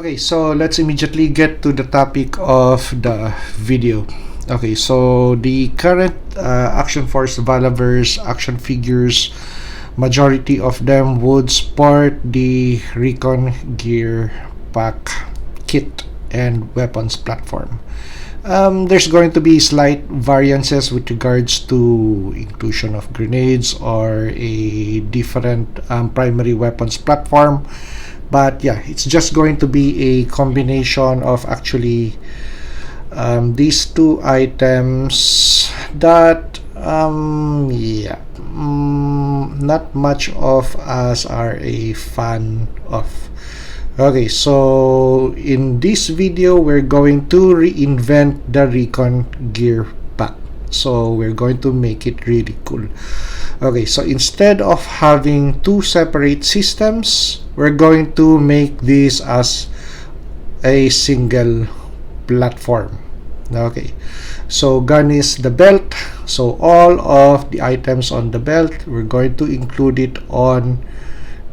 Okay, so let's immediately get to the topic of the video. Okay, so the current Action Force Valaverse action figures, majority of them would sport the Recon Gear pack kit and weapons platform. There's going to be slight variances with regards to inclusion of grenades or a different primary weapons platform, but yeah, it's just going to be a combination of actually these two items that not much of us are a fan of. Okay, so in this video we're going to reinvent the Recon Gear pack. So we're going to make it really cool. Okay, so instead of having two separate systems, we're going to make this as a single platform. Okay, so garnish the belt. So all of the items on the belt, we're going to include it on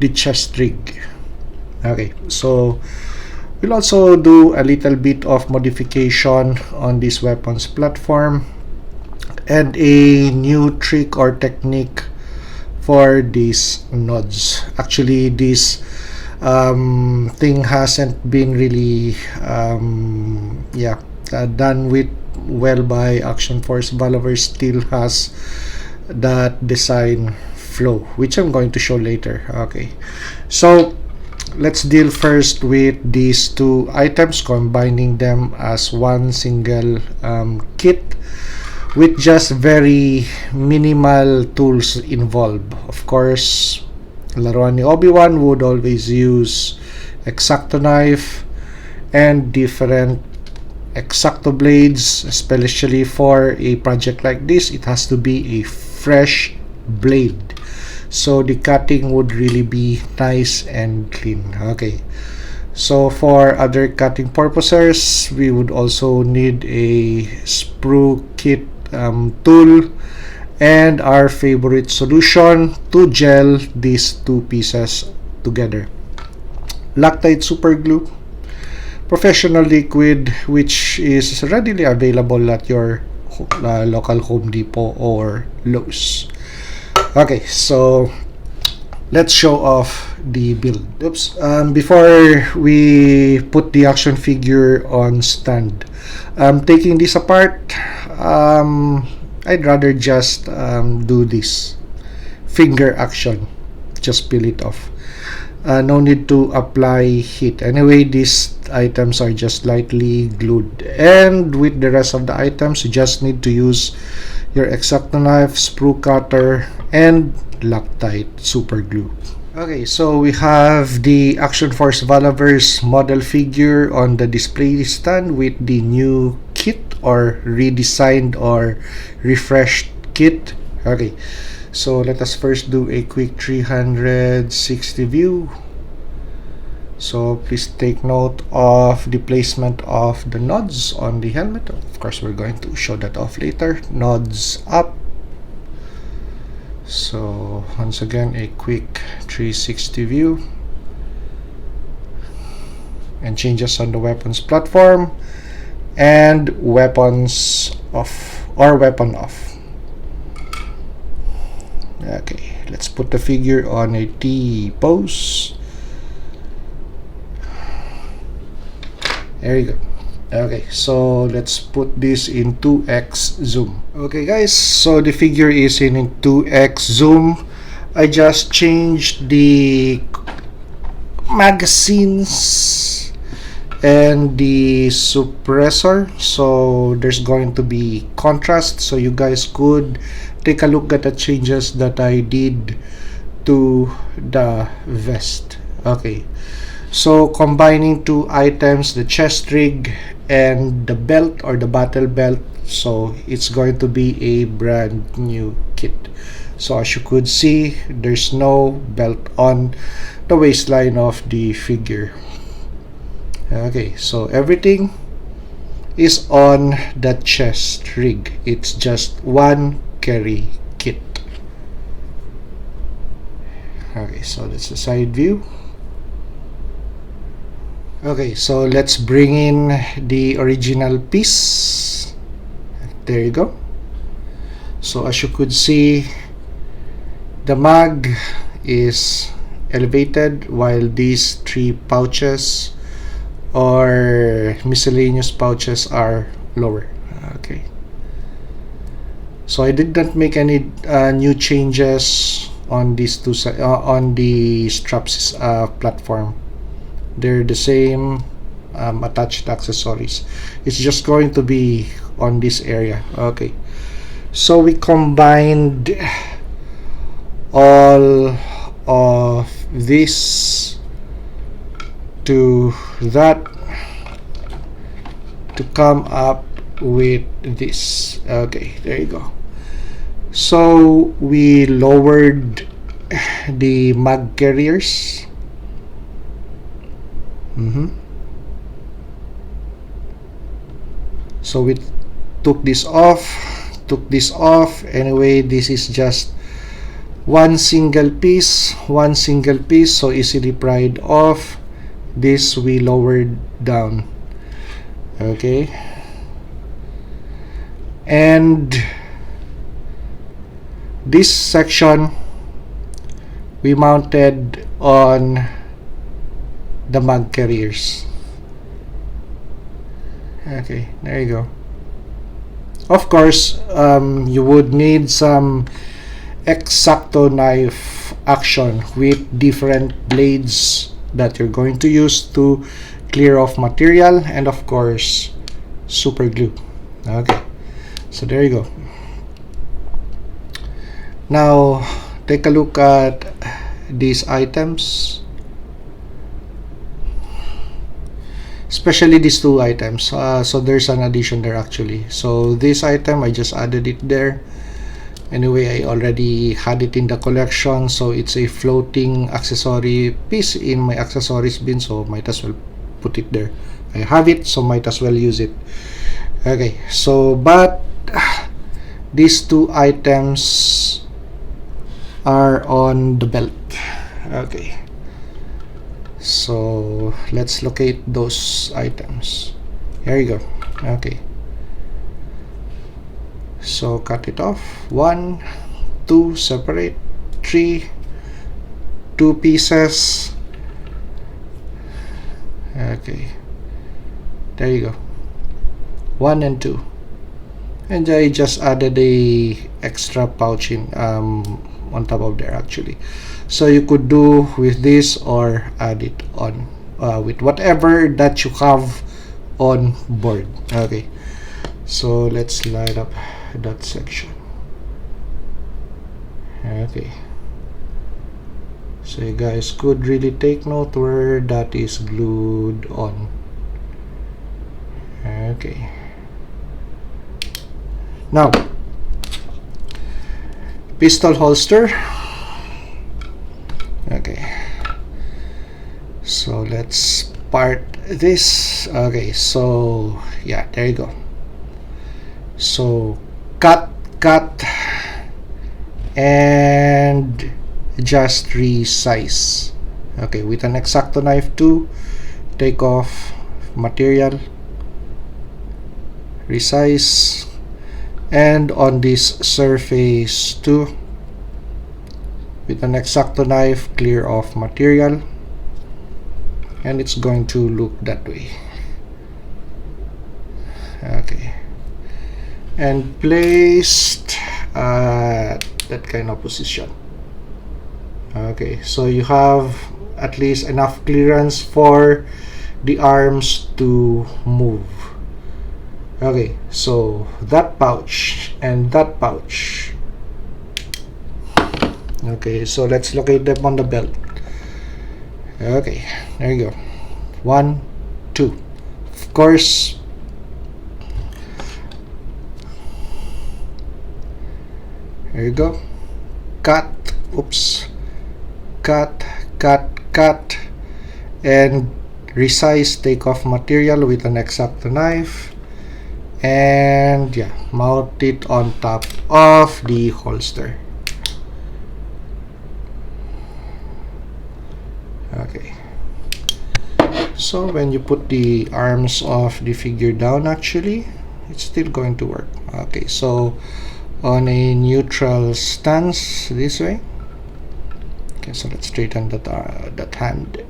the chest rig. Okay, so we'll also do a little bit of modification on this weapons platform and a new trick or technique for these nodes. Actually, this thing hasn't been really done with well by Action Force. Valaverse still has that design flow, which I'm going to show later. Okay, so let's deal first with these two items, combining them as one single kit with just very minimal tools involved. Of course, laruan ni Obi-Wan would always use X-Acto knife and different X-Acto blades, especially for a project like this. It has to be a fresh blade, so the cutting would really be nice and clean. Okay, so for other cutting purposes, we would also need a sprue kit tool and our favorite solution to gel these two pieces together: Loctite super glue, professional liquid, which is readily available at your local Home Depot or Lowe's. Okay, so let's show off the build. Oops. Before we put the action figure on stand, taking this apart, I'd rather just do this finger action. Just peel it off. No need to apply heat. Anyway, these items are just lightly glued, and with the rest of the items, you just need to use your X-Acto knife, sprue cutter, and Loctite super glue. Okay, so we have the Action Force Valaverse model figure on the display stand with the new kit or redesigned or refreshed kit. Okay, so let us first do a quick 360 view. So please take note of the placement of the nods on the helmet. Of course, we're going to show that off later. Nods up. So once again, a quick 360 view and changes on the weapons platform and weapons off or weapon off. Okay, let's put the figure on a T pose. There you go. Okay, so let's put this in 2x zoom. Okay guys, so the figure is in 2x zoom. I just changed the magazines and the suppressor, so there's going to be contrast, so you guys could take a look at the changes that I did to the vest. Okay, so combining two items, the chest rig and the belt or the battle belt, so it's going to be a brand new kit. So as you could see, there's no belt on the waistline of the figure. Okay, so everything is on the chest rig. It's just one carry kit. Okay, so that's the side view. Okay, so let's bring in the original piece. There you go. So as you could see, the mag is elevated while these three pouches or miscellaneous pouches are lower. Okay, so I did not make any new changes on these two on the straps platform. They're the same attached accessories. It's just going to be on this area. Okay, so we combined all of this to that to come up with this. Okay, there you go. So we lowered the mag carriers. So we took this off. Anyway, this is just one single piece, so easily pried off. This we lowered down. Okay, and this section we mounted on the mag carriers. Okay, there you go. Of course, you would need some X-Acto knife action with different blades that you're going to use to clear off material, and of course super glue. Okay, so there you go. Now take a look at these items, especially these two items. So there's an addition there actually. So this item I just added it there. Anyway, I already had it in the collection, so it's a floating accessory piece in my accessories bin, so might as well put it there. I have it, so might as well use it. Okay, so but these two items are on the belt. Okay, so let's locate those items. Here you go. Okay, so cut it off. 1, 2 separate, 3, 2 pieces. Okay, there you go. 1 and 2, and I just added a extra pouch in on top of there actually. So you could do with this or add it on with whatever that you have on board. Okay, so let's light up that section. Okay, so you guys could really take note where that is glued on. Okay, now pistol holster. Okay, so let's part this. Okay, so yeah, there you go. So cut and just resize. Okay, with an X-Acto knife too, take off material, resize, and on this surface too, with an X-Acto knife, clear off material, and it's going to look that way. Okay, and placed at that kind of position. Okay, so you have at least enough clearance for the arms to move. Okay, so that pouch and that pouch. Okay, so let's locate them on the belt. Okay, there you go. 1, 2. Of course, there you go. Cut, oops, cut, and resize, take off material with an X-Acto knife, and yeah, mount it on top of the holster. Okay, So when you put the arms of the figure down, actually it's still going to work. Okay, so on a neutral stance this way. Okay, so let's straighten that hand.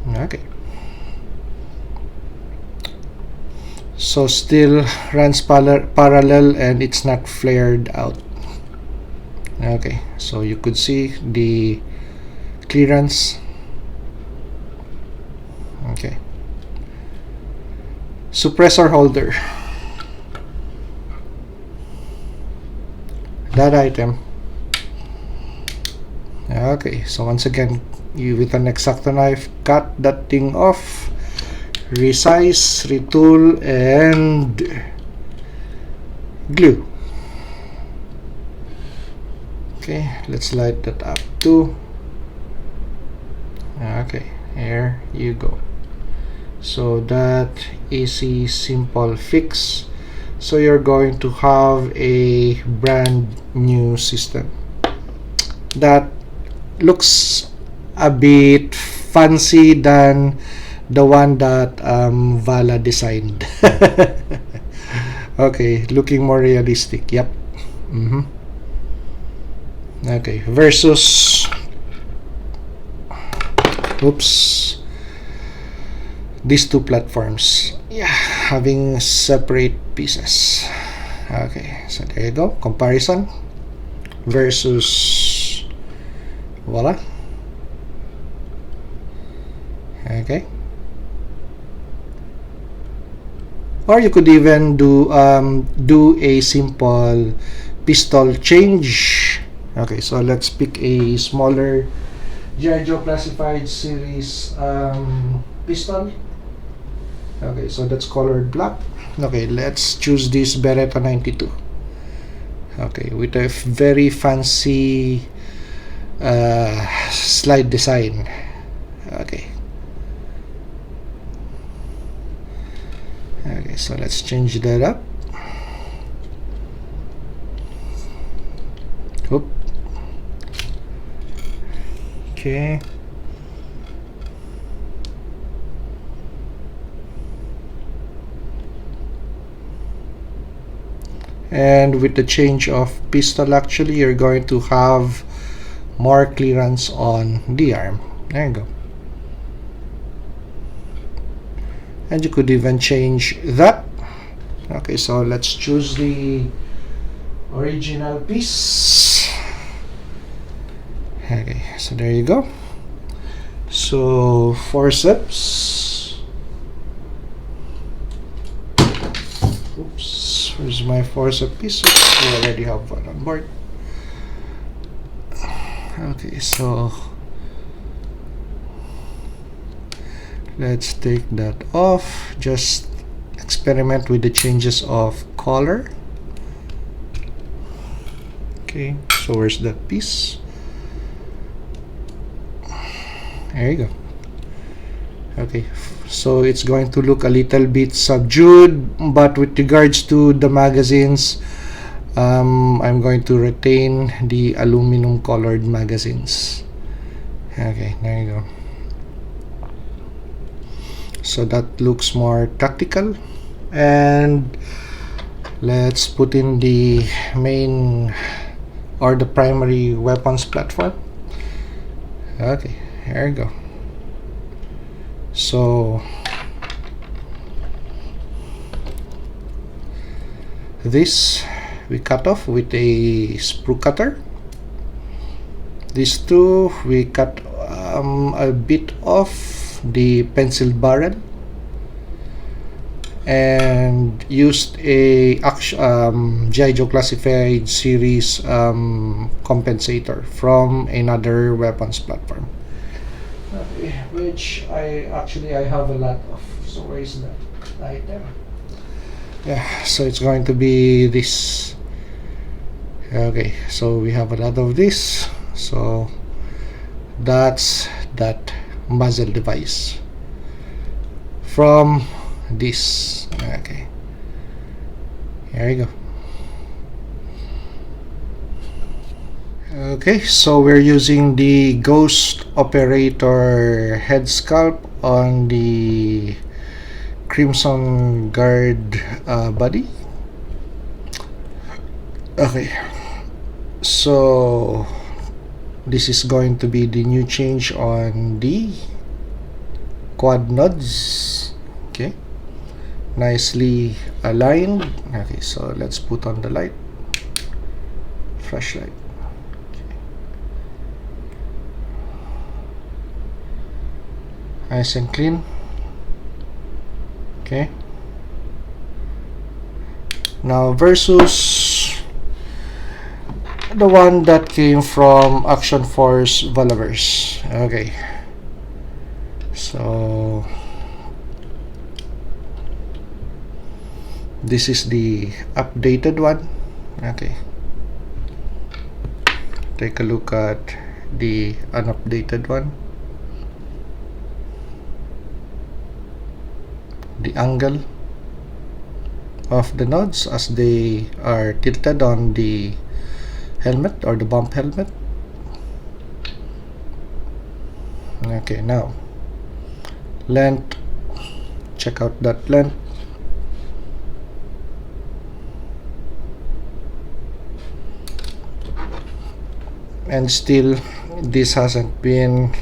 Okay, so still runs parallel and it's not flared out. Okay, so you could see the clearance. Okay, suppressor holder, that item. Okay, so once again, you with an X-Acto knife cut that thing off, resize, retool, and glue. Okay, let's light that up too. Okay, here you go. So that is a simple fix. So you're going to have a brand new system that looks a bit fancy than the one that Vala designed. Okay, looking more realistic. Yep. Okay, versus these two platforms, yeah, having separate pieces. Okay, so there you go, comparison versus voila. Okay, or you could even do a simple pistol change. Okay, so let's pick a smaller G.I. Joe Classified Series pistol. Okay, so that's colored black. Okay, let's choose this Beretta 92. Okay, with a very fancy slide design. Okay. Okay, so let's change that up. Oop. Okay. And with the change of pistol, actually you're going to have more clearance on the arm. There you go. And you could even change that. Okay, so let's choose the original piece. Okay, so there you go. So forceps. Oops, where's my forceps piece? Oops, we already have one on board. Okay, so let's take that off. Just experiment with the changes of color. Okay, so where's that piece? There you go. Okay, so it's going to look a little bit subdued, but with regards to the magazines, I'm going to retain the aluminum colored magazines. Okay, there you go. So that looks more tactical. And let's put in the main or the primary weapons platform. Okay, here we go. So this we cut off with a sprue cutter. These two we cut a bit off the pencil barrel and used a G.I. Joe Classified Series compensator from another weapons platform. Okay, which I have a lot of. So where is that item? Yeah, so it's going to be this. Okay, so we have a lot of this. So that's that muzzle device from this. Okay, here you go. Okay, so we're using the Ghost Operator head sculpt on the Crimson Guard body. Okay, so this is going to be the new change on the quad nodes. Okay, nicely aligned. Okay, so let's put on the light, flashlight. Okay. Nice and clean. Okay, now versus the one that came from Action Force Valaverse. Okay, so this is the updated one. Okay, take a look at the unupdated one. The angle of the nodes as they are tilted on the helmet or the bump helmet. Okay, now length, check out that length. And still this hasn't been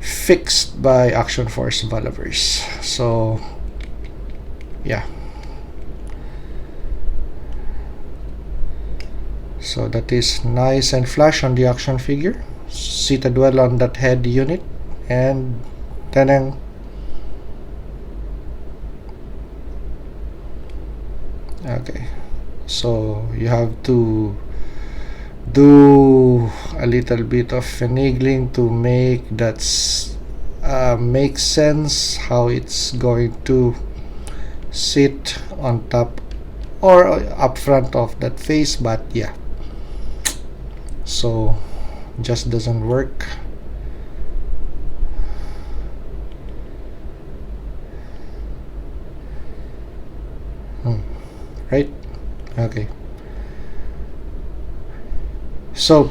fixed by Action Force Valaverse. So yeah, so that is nice and flush on the action figure, seated well on that head unit, and then okay, so you have to do a little bit of finagling to make that make sense how it's going to sit on top or up front of that face, but yeah, so just doesn't work. Right? Okay, so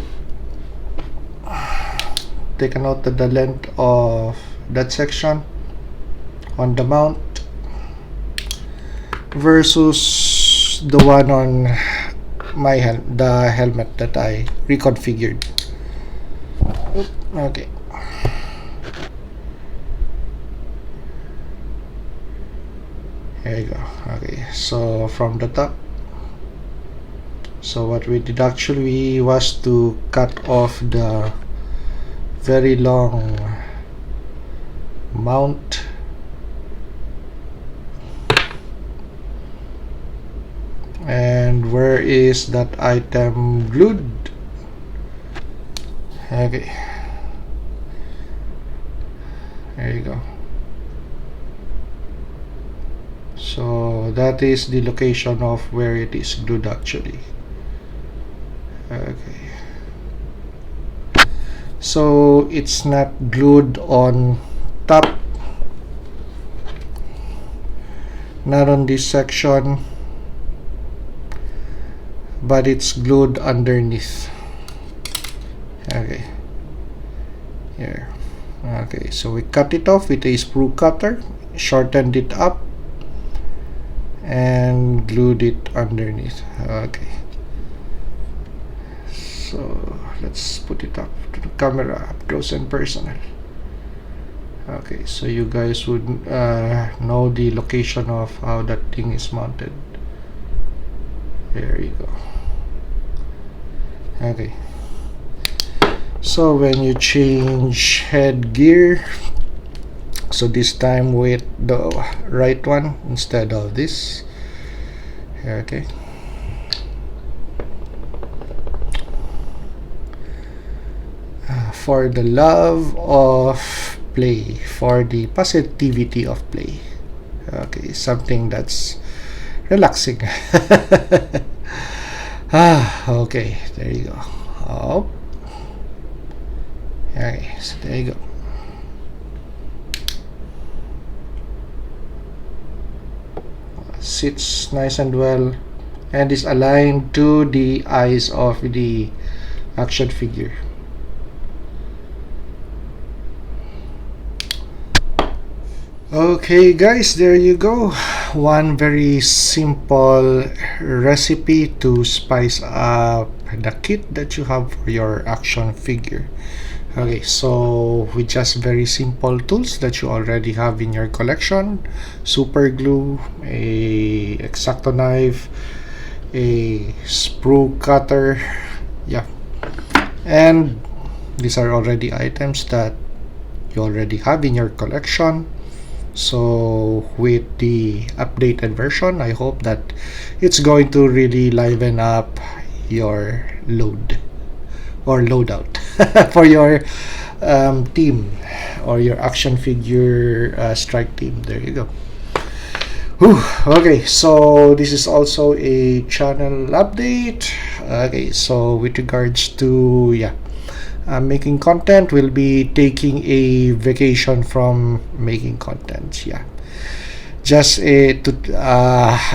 take a note of the length of that section on the mount versus the one on my the helmet that I reconfigured. Okay, here you go. Okay, so from the top, so what we did actually was to cut off the very long mount and where is that item glued? Okay, there you go. So that is the location of where it is glued actually. Okay, so it's not glued on top, not on this section, but it's glued underneath. Okay, here. Okay, so we cut it off with a sprue cutter, shortened it up, and glued it underneath. Okay, so let's put it up to the camera, up close and personal. Okay, so you guys would know the location of how that thing is mounted. There you go. Okay, so when you change headgear, so this time with the right one instead of this. Okay, for the love of play, for the positivity of play. Okay, something that's relaxing. Okay, there you go. Oh, okay, so there you go. Sits nice and well and is aligned to the eyes of the action figure. Okay guys, there you go. One very simple recipe to spice up the kit that you have for your action figure. Okay, so with just very simple tools that you already have in your collection: super glue, a X-Acto knife, a sprue cutter, yeah, and these are already items that you already have in your collection. So with the updated version, I hope that it's going to really liven up your load or loadout for your team or your action figure strike team. There you go. Whew. Okay, so this is also a channel update. Okay, so with regards to making content, we'll be taking a vacation from making content. Yeah, just a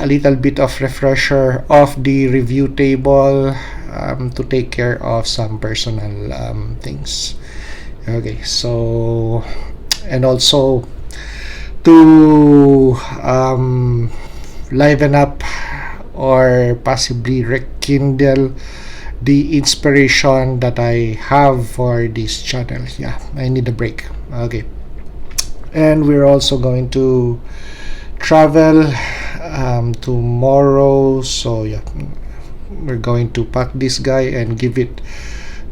little bit of refresher of the review table, to take care of some personal things. Okay, so, and also to liven up or possibly rekindle the inspiration that I have for this channel. Yeah, I need a break. Okay, and we're also going to travel tomorrow, so yeah, we're going to pack this guy and give it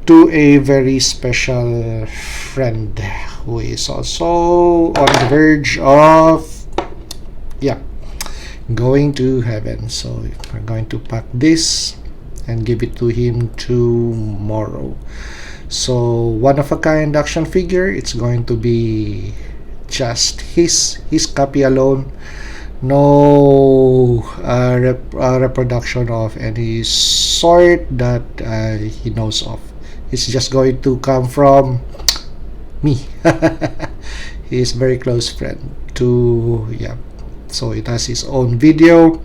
to a very special friend who is also on the verge of going to heaven. So we're going to pack this and give it to him tomorrow. So one of a kind action figure, it's going to be just his copy alone, no reproduction of any sort that he knows of. It's just going to come from me, his very close friend. So it has his own video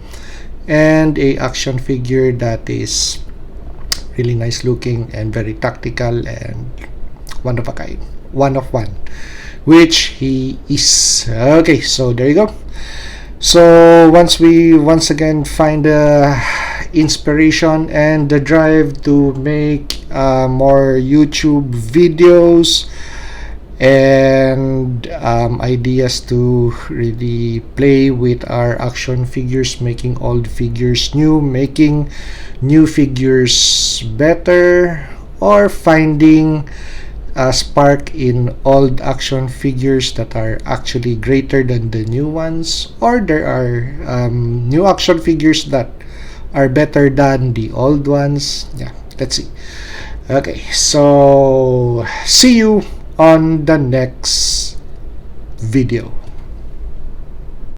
and a action figure that is really nice looking and very tactical and one of a kind, one of one, which he is. Okay, so there you go. So once we once again find the inspiration and the drive to make more YouTube videos and ideas to really play with our action figures, making old figures new, making new figures better, or finding a spark in old action figures that are actually greater than the new ones, or there are new action figures that are better than the old ones. Yeah, let's see. Okay, so see you on the next video.